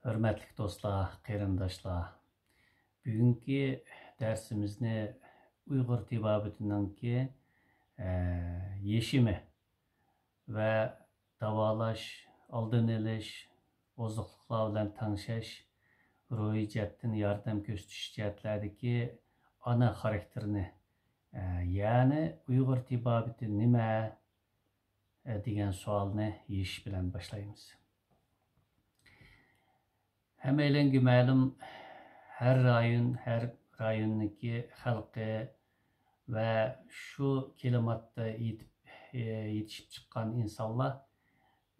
Hörmətli dostlar, qarindoshlar. Bugungi darsimizni Uyg'ur tibabıtınınki yeshimi va davolash, oldin olish, oziqliklar bilan tanishish, ruhiy jihatdan yordam ko'rsatish jihatlaridagi ana xarakterini, ya'ni Uyg'ur tibabıti nima degan savolni yeyish bilan boshlaymiz. Həməyləngə məlum hər rayonniki xalqı və şu klimatda yetişib çıxan insanlar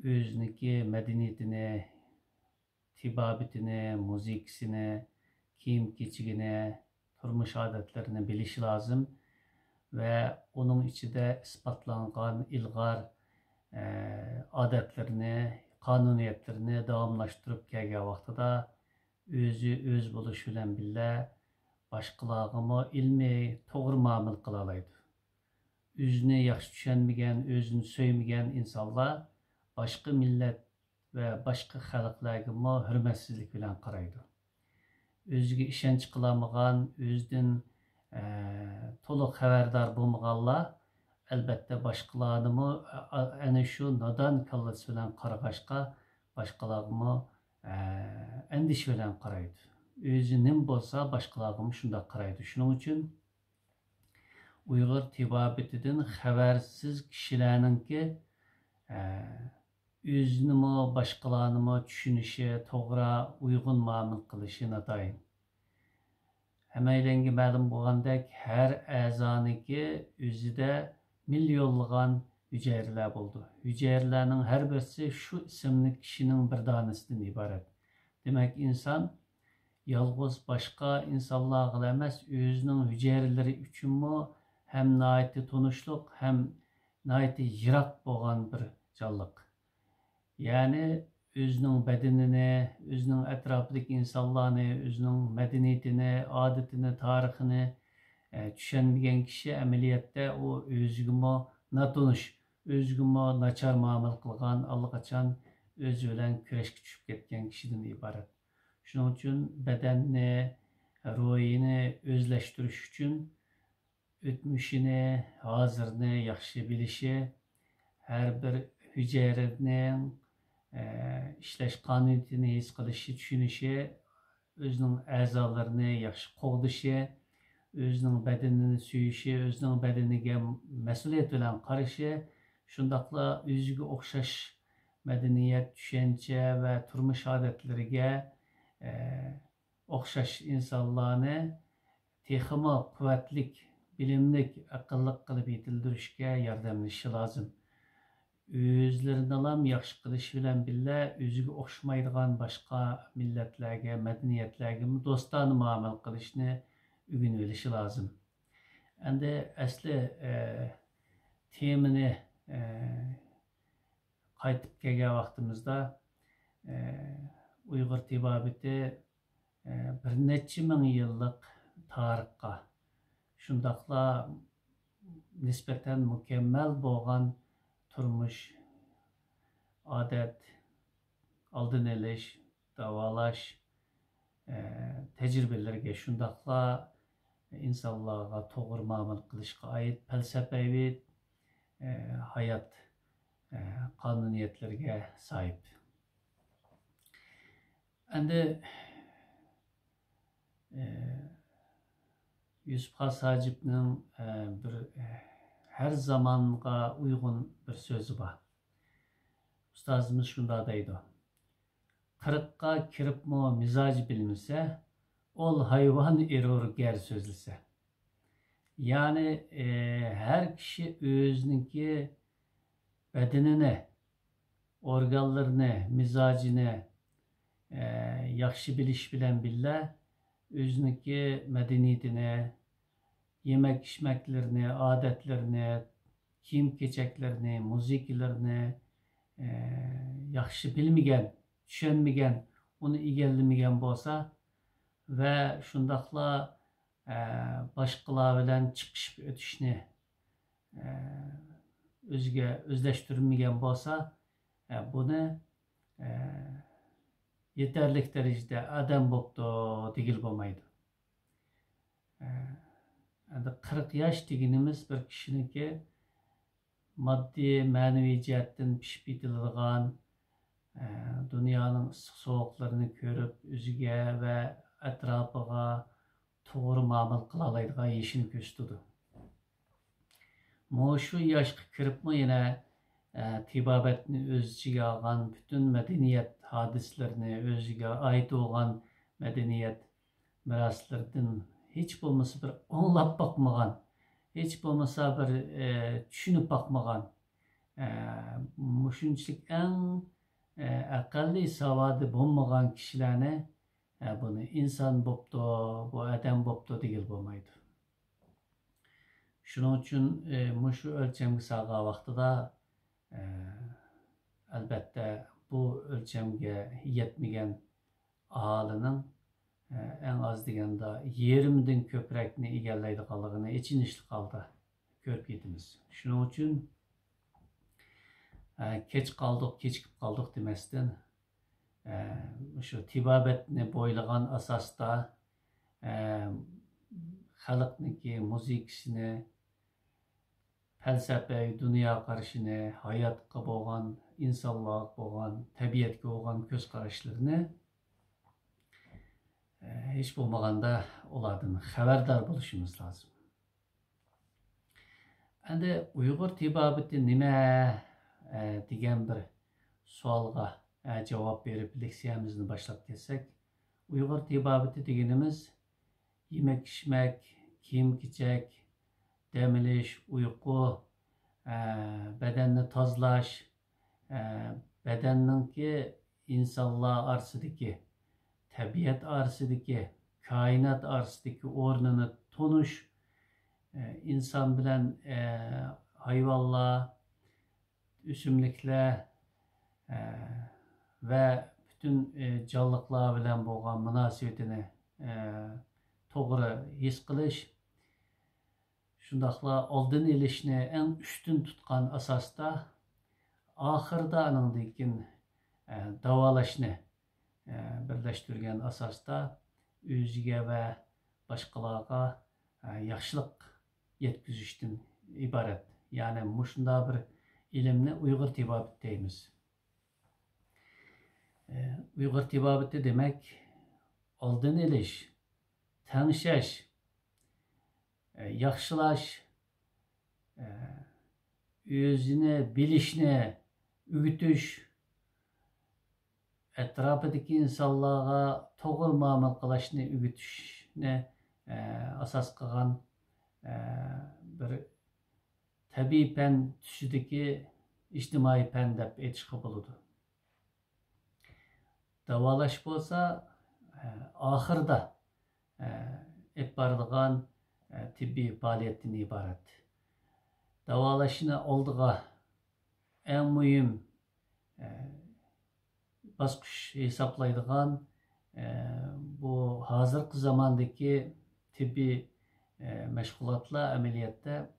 özüniki mədəniyyətini, tibabətini, muzikasını, kiyim keçigini, turmuş adətlərini bilishi lazım və onun içində isbatlanğan ilğar adətlərini, qanuniyetlerini davamlaştırıp kelgen vaxtıda öz buluşu bilen billa başqalarına ilmi toğru muamil qılalaydı. Özünü yaxşı düşenmegen, özünü söymegen insanlar başqa millet ve başqa xalqlarga hürmetsizlik bilen qaraydı. Özüge işenç qılamagan, özden toluq xabardar bulmaganlar Elbette başqalarını ana şu nadan kallası bilen qaragaşqa başqalarını endiş bilen qaraydı. Özünün bolsa başqalarını şunda qaraydı. Şunun için Uyghur tibabetinden xabarsiz kişilerninki özünü başqalarını düşünüşü, toğra, uygun muamil qilishi natayın. Həməyləngə məlum bolğandək hər əzaniki özüdə milyonlagan hücayralar buldu. Hücayralarning her birisi şu isimli kişinin bir tanesinden ibaret. Demek insan yalğız başka insanlarla emas, özünün hücayraları üçünmü hem naiti tunuşluq, hem naiti yirak bolğan bir canlıq. Yani özünün bedenini, özünün etrafındaki insanlarını, özünün medeniyetini, adetini, tarixini düşenmegen kişi əməliyyatda o özgümü natunuş, özgümü naçar muamil qılğan, allaqaçan özü bilen küreşke düşüp ketken kişiden ibaret. Şunun için bedenini, ruhini özleştiriş için ötmüşini, hazırını yaxşı bilişi, her bir hücrenin işleş kanuniyetini his qilishi, düşünüşü, özünün əzalarını yaxşı qoğdışı, özünün bedenini süyüşü, özünün bedeniga məsuliyyət bilen qarışı, şundaqla özüge oxşaş medeniyet, düşünce ve turmuş adetlerine oxşaş insanlarını texima kuvvetlik, bilimlik, akıllık kılıp yetildirişke yardımlaşı lazım. Özlerini alam yaxşı qilish bilen billa özüge oxşamaydigan başka milletlerge, medeniyetlerge dostane muamil qilishni ügün ölüşü lazım. Endi asli temini qaytıp kelgen vaqtimizda Uyghur tibabeti bir neçə min yıllık tarixqa, şundaqla nispeten mükemmel bolğan turmuş, adet, aldın eliş, davalaş, tecrübelerge şundaqla insanlarga toğru muamil qilishga ait felsefi hayat kanuniyetlerge sahip. Endi Yusuf Has Hacib'nin bir her zamanga uygun bir sözü var. Ustazımız şunda deydi. Kırıkka kirip mu mizacı bilmese, ol hayvan erur ger sözlüse. Yani her kişi özününki bedenini, organlarını, mizacını yaxşı biliş bilen billa özününki medeniyetini, yemek içmeklerini, adetlerini, kiyim keçeklerini, muziklerini yaxşı bilmegen, düşünmegen, onu igellemegen bolsa ve şundaqla başqalar bilen çıkışıp ötüşni özge özleştirmegen bolsa bunu yeterlik derecede adam boptu degil bolmaydı. Endi 40 yaş degenimiz bir kişiniki maddi, manevi cihetten pişip yetiladigan, dünyanın ısık soğuklarını görüp, özüge ve etrafıga toğru muamele kıla alaydigan yaşını gösterdi. Şu yaşqa kiripmi yine tibabetni öz içige algan, bütün medeniyet hadislerini özüge ait olgan medeniyet miraslardan hiç bulmasa bir anlap bakmagan, hiç bulmasa bir düşünüp bakmagan, muşunçlik en akalli savadı bulmagan kişilerine bunu insan boptu, bu adam boptu degil bolmaydı. Şunun için şu ölçemge sağa vaqtida elbette bu ölçemge yetmegen ahalinin en az degende 20'den köprekni egallaydiganligini içinişli qalda görüp yetimiz. Şunun için keç kaldık, kechikip kaldık demesden şu tibabetni boylagan asasda xalqniki muzikasini, felsefe, dünya qarashini, hayotga bo'lgan, insonlarga bo'lgan, tabiatga bo'lgan ko'z qarashlarini hech bo'lmaganda ulardan xabardor bo'lishimiz lozim. Endi Uyg'ur tibabati nima degan bir savolga javob berib leksiyamizni boshlab ketsak, Uyg'ur tibabati deganimiz yemek içmek, kiyim kechak, dam olish, uyqu, bedenni tozalash, bedenninki insonlar orasidagi, tabiat orasidagi, koinot orasidagi o'rnini tonish, inson bilan hayvonlar, o'simliklar ve bütün canlılar bilan bo'lgan munosabatini to'g'ri his qilish, shundaqla oldin elishni eng ustun tutgan asosda oxirida anandan davolashni birlashtirgan asosda o'ziga va boshqalarga yaxshilik yetkazishdan iborat. Ya'ni mushunda bir ilmni Uyg'ur tibabati deymiz. Uyg'ur tibabati demek oldin elish, tanışaş, yaxşılaş, özünü bilişni, ügütüş, etrafıdaki insanlara to'g'ri muomala qilishni ügütüşni asas qilgan bir tabiiy fan tusidagi ijtimoiy fan deb aytishga bo'ladi. Davolash bo'lsa oxirida hep barıdığan tibbi faaliyetini ibaret. Davalashını oldığa en mühim basqış hesaplaydıgan bu hazırki zamandaki tibbi meşgulatla ameliyatta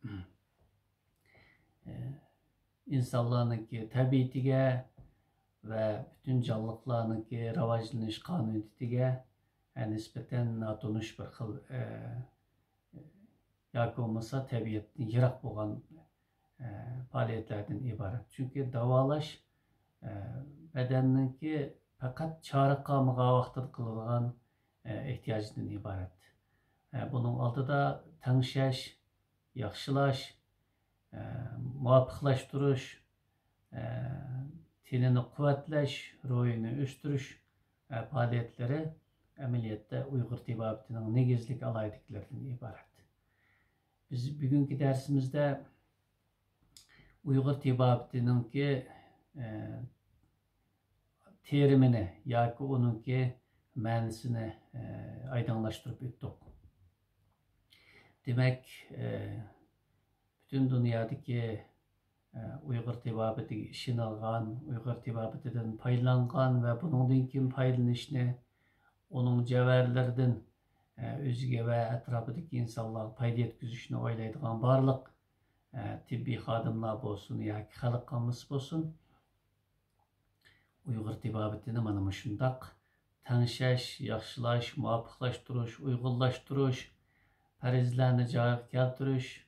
insanlarınki tabiatige ve bütün canlılarınki rivojlanish qonuniyatiga nispeten notunush bir xil yoki bo'lmasa tabiatdan yiroq bo'lgan faaliyetlerden ibaret. Çünkü davalash bedenniki fakat çarık qamıga vaqtida qiladigan ehtiyojdan ibaret. Bunun aldıda tanışash, yaxshilash, muvofiqlashtirish, tenini quvvatlash, ruhini o'stirish faaliyetleri ameliyatda Uyg'ur tibabatining negizlik alaydiklaridan ibaret. Biz bugünkü dersimizde Uyg'ur tibabatininki terimini yoki uningki ma'nosini aydınlaştırıp o'tdik. Demek bütün dünyadaki Uyg'ur tibabatiga ishini olgan, Uyg'ur tibabatidan foydalangan ve bundan keyin foydalanishni, onun cevherlerden o'ziga ve etrafidagi insonlarga foyda yetkazishni o'ylaydigan barliq tibbiy xodimlar bo'lsin yoki xalq qamisi bo'lsin, Uyg'ur tibobatini mana shundoq tanışaş, yaxşılaş, muvaffaqlaştırış, uyg'unlashtirish, farizlarni joyiga keltirish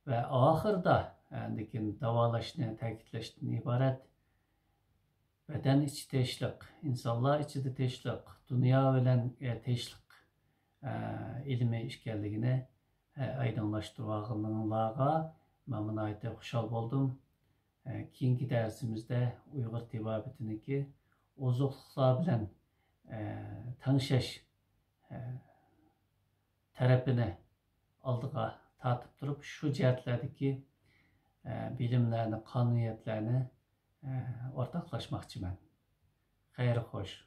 va oxirida davolashni ta'kidlashdan iborat. Beden içi teşlik, insanlar içi teşlik, dünya bilen teşlik ilmi işgalligini aydınlaştırıvağınlarga ben buna ayta xuşal boldum. Keyingi dersimizde Uyghur tibabetiniki ozuqliqlar bilen tanışaş tarafini aldığa tartıp durup şu cihetlerdeki bilimlerini, kanuniyetlerini ortaklaşmakçı ben. Hayır hoş.